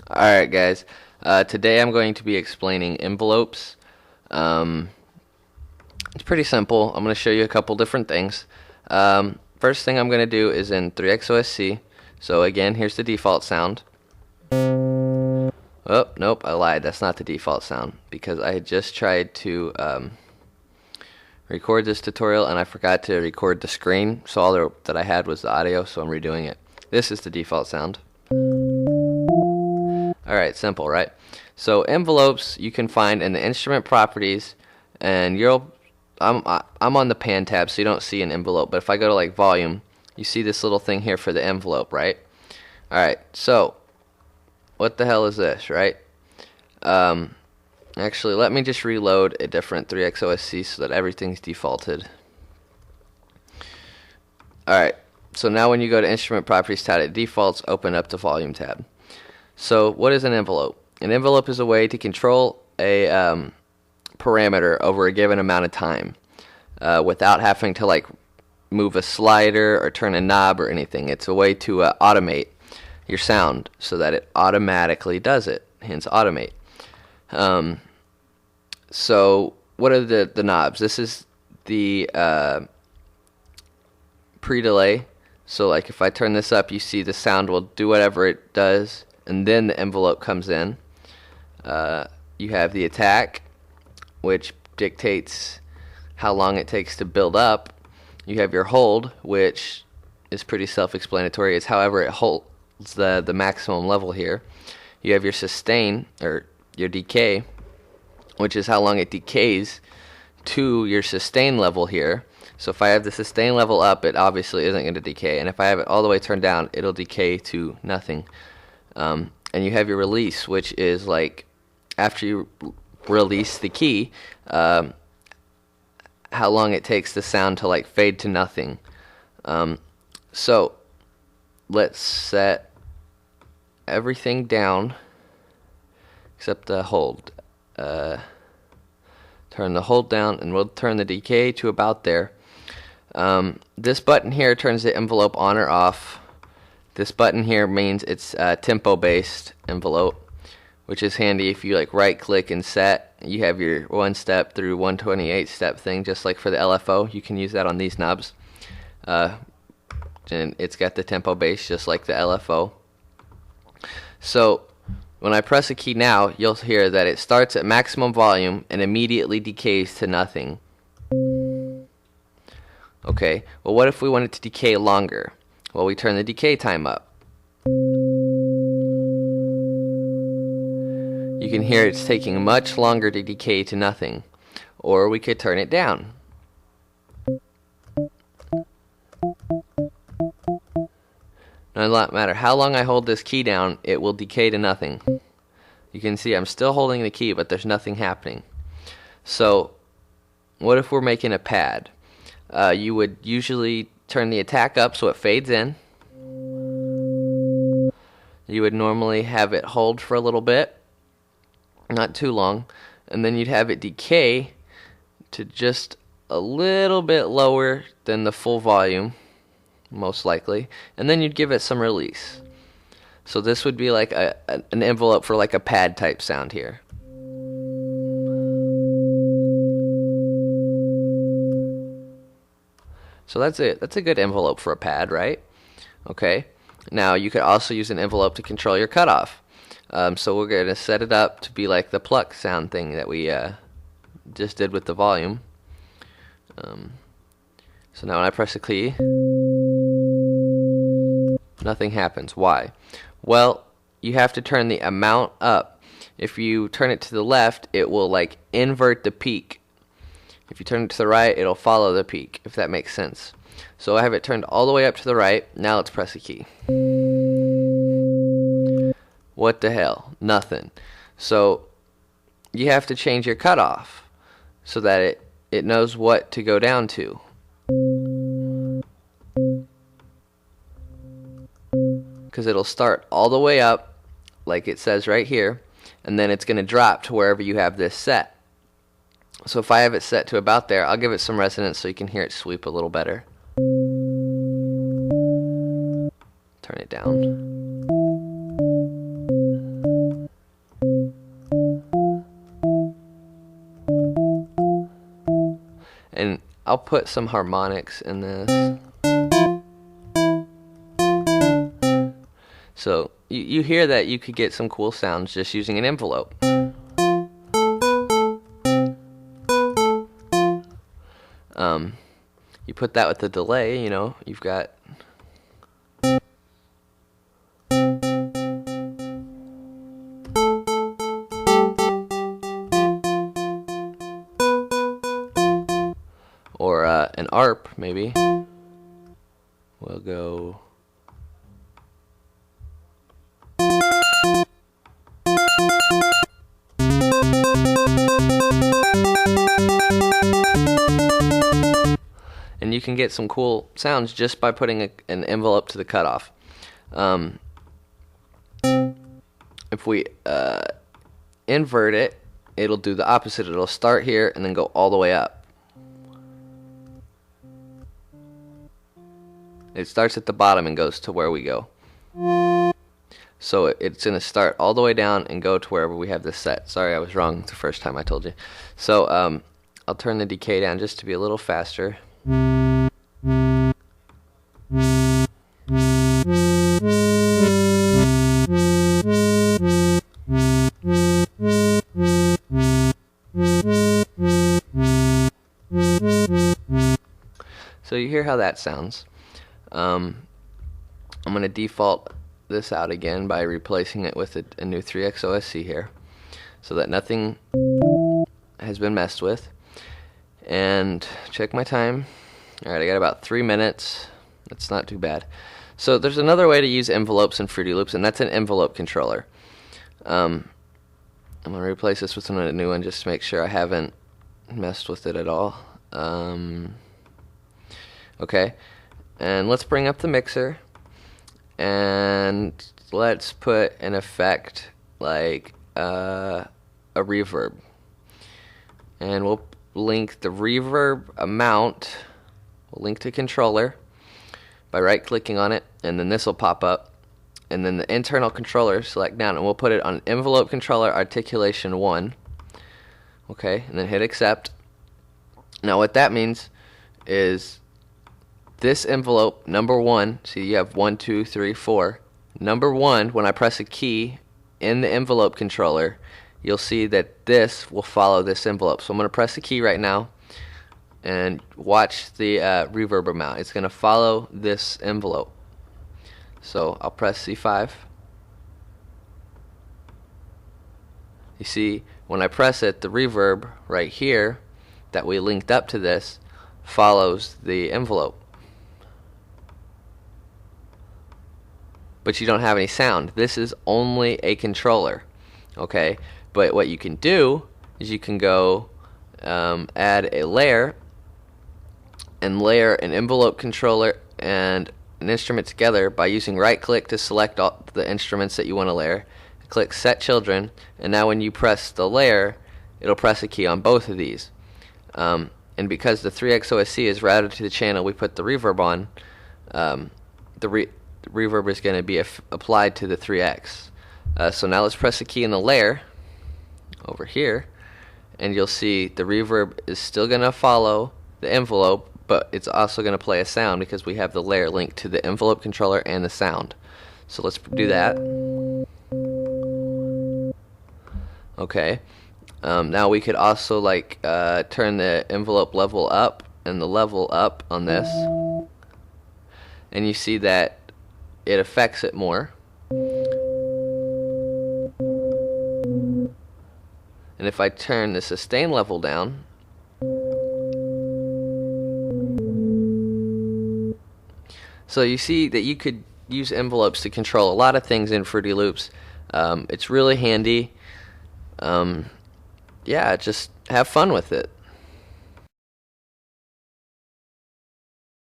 Alright guys, today I'm going to be explaining envelopes. Um, it's pretty simple. I'm going to show you a couple different things. First thing I'm going to do is in 3xOSC. So again, here's the default sound. Oh, nope, I lied. That's not the default sound because I had just tried to record this tutorial and I forgot to record the screen. So all that I had was the audio, so I'm redoing it. This is the default sound. Alright, simple, right? So envelopes you can find in the instrument properties, and I'm on the pan tab, so you don't see an envelope. But if I go to like volume, you see this little thing here for the envelope, right? Alright, so what the hell is this, right? Actually, let me just reload a different 3xOSC so that everything's defaulted. Alright, so now when you go to instrument properties tab, it defaults open up the volume tab. So what is an envelope? An envelope is a way to control a parameter over a given amount of time without having to like move a slider or turn a knob or anything. It's a way to automate your sound so that it automatically does it, hence automate. So what are the knobs? This is the pre-delay. So like if I turn this up, you see the sound will do whatever it does, and then the envelope comes in. You have the attack, which dictates how long it takes to build up. You have your hold, which is pretty self-explanatory. It's however it holds the maximum level here. You have your sustain, or your decay, which is how long it decays to your sustain level here. So if I have the sustain level up, it obviously isn't going to decay. And if I have it all the way turned down, it'll decay to nothing. And you have your release, which is like after you release the key, how long it takes the sound to like fade to nothing. So let's set everything down except the hold. Turn the hold down, and we'll turn the decay to about there. This button here turns the envelope on or off. This button here means it's a tempo-based envelope, which is handy if you like right-click and set. You have your 1-step through 128-step thing, just like for the LFO. You can use that on these knobs. And it's got the tempo base, just like the LFO. So when I press a key now, you'll hear that it starts at maximum volume and immediately decays to nothing. Okay, well what if we want it to decay longer? Well, we turn the decay time up. You can hear it's taking much longer to decay to nothing. Or we could turn it down. No matter how long I hold this key down, it will decay to nothing. You can see I'm still holding the key, but there's nothing happening. So, what if we're making a pad? You would usually turn the attack up so it fades in. You would normally have it hold for a little bit, not too long, and then you'd have it decay to just a little bit lower than the full volume, most likely, and then you'd give it some release. So this would be like an envelope for like a pad type sound here. So that's it. That's a good envelope for a pad, right? Okay. Now you could also use an envelope to control your cutoff. So we're going to set it up to be like the pluck sound thing that we just did with the volume. So now when I press a key, nothing happens. Why? Well, you have to turn the amount up. If you turn it to the left, it will like invert the peak. If you turn it to the right, it'll follow the peak, if that makes sense. So I have it turned all the way up to the right. Now let's press a key. What the hell? Nothing. So you have to change your cutoff so that it knows what to go down to. Because it'll start all the way up, like it says right here, and then it's going to drop to wherever you have this set. So if I have it set to about there, I'll give it some resonance so you can hear it sweep a little better. Turn it down. I'll put some harmonics in this. So you hear that you could get some cool sounds just using an envelope. You put that with the delay, you know, you've got or an ARP maybe. We'll go and you can get some cool sounds just by putting an envelope to the cutoff. If we invert it, it'll do the opposite. It'll start here and then go all the way up. It starts at the bottom and goes to where we go. So it's going to start all the way down and go to wherever we have this set. Sorry, I was wrong the first time I told you. So I'll turn the decay down just to be a little faster. So you hear how that sounds. I'm going to default this out again by replacing it with a new 3X OSC here, so that nothing has been messed with. And check my time. Alright, I got about 3 minutes. That's not too bad. So there's another way to use envelopes in Fruity Loops, and that's an envelope controller. I'm going to replace this with a new one just to make sure I haven't messed with it at all. Okay, and let's bring up the mixer, and let's put an effect like a reverb. And we'll link the reverb amount, we'll link to controller by right-clicking on it, and then this will pop up. And then the internal controller, select down, and we'll put it on envelope controller articulation 1. Okay, and then hit accept. Now what that means is this envelope, number 1, see you have 1, 2, 3, 4. Number 1, when I press a key in the envelope controller, you'll see that this will follow this envelope. So I'm going to press the key right now and watch the reverb amount. It's going to follow this envelope. So I'll press C5. You see, when I press it, the reverb right here that we linked up to this follows the envelope. But you don't have any sound. This is only a controller. Okay, but what you can do is you can go add a layer and layer an envelope controller and an instrument together by using right click to select all the instruments that you want to layer. Click set children, and now when you press the layer, it'll press a key on both of these. And because the 3X OSC is routed to the channel we put the reverb on, the reverb is going to be applied to the 3X. So now let's press the key in the layer over here, and you'll see the reverb is still going to follow the envelope, but it's also going to play a sound because we have the layer linked to the envelope controller and the sound. So let's do that. Okay. Now we could also turn the envelope level up and the level up on this, and you see that it affects it more. And if I turn the sustain level down, so you see that you could use envelopes to control a lot of things in Fruity Loops. It's really handy. Yeah, just have fun with it.